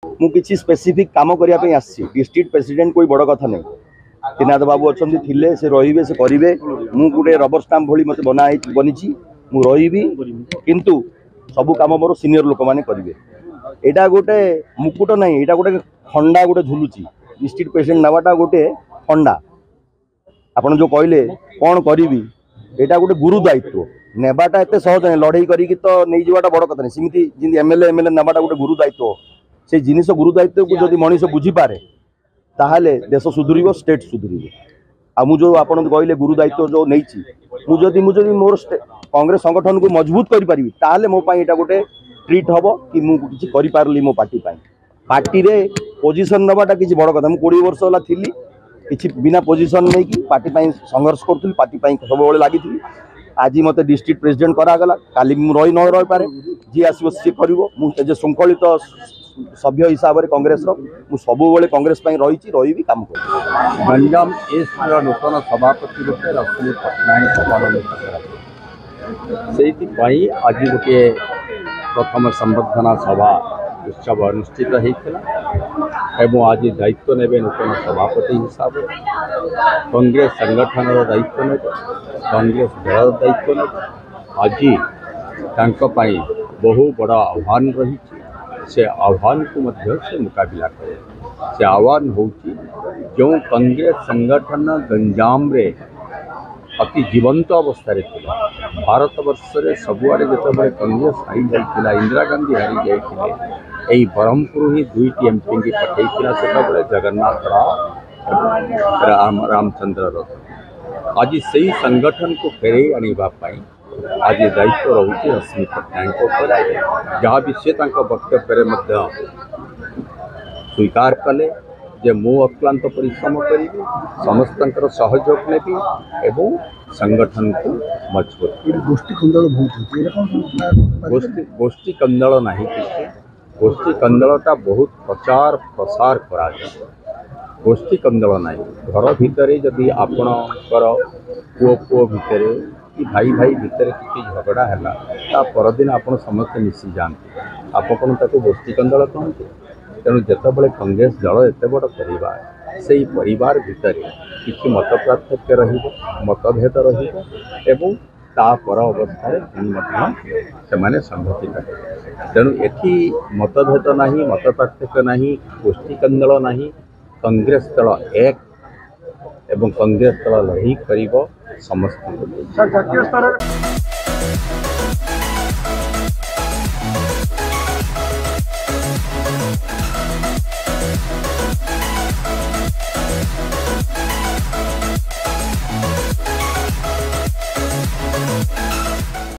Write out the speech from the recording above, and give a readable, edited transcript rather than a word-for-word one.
मु किसी स्पेसिफिक काम करने डिस्ट्रिक्ट प्रेसिडेंट कोई बड़ कथा नहीं। त्रिनाथ बाबू अच्छा थे से रे से करेंगे। मु गोटे रबर स्टाम्प भली मत बना बनी मु रही किंतु सबू कम मोर सीनियर लोक मैंने करेंगे। यहाँ गोटे मुकुट ना यहाँ गोटे खंडा गोटे झुलुची डिस्ट्रिक्ट प्रेसिडेंट नावाटा गोटे खंडा। आपड़ जो कहले कौन करी यहाँ गोटे गुरु दायित्व नेबाटा एत सहज नहीं लड़े करी तो नहीं जावाटा बड़ कथा नहीं। सेमती जी एमएलए नाबाटा गोटे गुरु दायित्व से जिनिस गुरु दायित्व को जब मनीष बुझीपे ताहले देश सुधुर स्टेट सुधुर। आ जो आप कहले गुरु दायित्व जो नहीं मुझे मोर कांग्रेस संगठन को मजबूत करी ताहले मो पाई एटा गोटे ट्रीट हम कि मुझे करी मो पार्टी पार्टी रे पोजिशन नवाटा किसी बड़ कथा। मुझे 20 वर्ष होला थिली किसी बिना पोजिशन नहीं कि पार्टी संघर्ष करूँ पार्टी सब लगी थी। आज मत डिस्ट्रिक्ट प्रेसिडेंट करागला काली रही न रही पारे जी आसो सी कर श्रृंखलित सभ्य हिसाब से कांग्रेस सब कांग्रेस रही भी काम कर। गंजाम एस्ट नूतन सभापति रूपे रश्मि पट्टनायक से आज गोटे प्रथम संबर्धना सभा उत्सव अनुष्ठित होता आज दायित्व ने नूतन सभापति हिसाब से कांग्रेस संगठन दायित्व ने कांग्रेस दल दायित्व ने आज बहु बड़ा आह्वान रही से आह्वान को मध्य से मुकाबला करे। से आह्वान होची जो कांग्रेस संगठन गंजाम रे अति जीवंत अवस्था भारत वर्ष रे सबुआरे जिते कांग्रेस हारी जाइला इंदिरा गांधी हारी जाइए यही ब्रह्मपुर ही 2टी एमपी की पठेला से जगन्नाथ राव रामचंद्र रथ आज से संगठन को फेरे आने आज दायित्व रोचे रश्मि पट्टनायक जहाँ भी सी वक्तव्य स्वीकार कले जे मु अक्लांत परिश्रम करी समस्त सहयोग नेबी एवं संगठन को मजबूत गोष्ठी कंदल गोष्ठी कंदल ना गोष्ठी कंदलटा बहुत प्रचार प्रसार करा गोष्ठी कंदल ना घर भितर जदि आपणकर पुओ भितर कि भाई भाई भितर किसी झगड़ा है परदिन आप समस्त मिसी जाते आपन ताको गोष्ठी कंदल कहते। तेणु जितेबाला कांग्रेस दल एत बड़ परिवार से परिवार भितर किसी मत पार्थक्य मतभेद अवस्था से संगठित है। तेणु एटी मतभेद ना मत पार्थक्य ना गोष्ठी कंदल ना कांग्रेस दल एक एवं कांग्रेस दल लड़ी कर समस्त।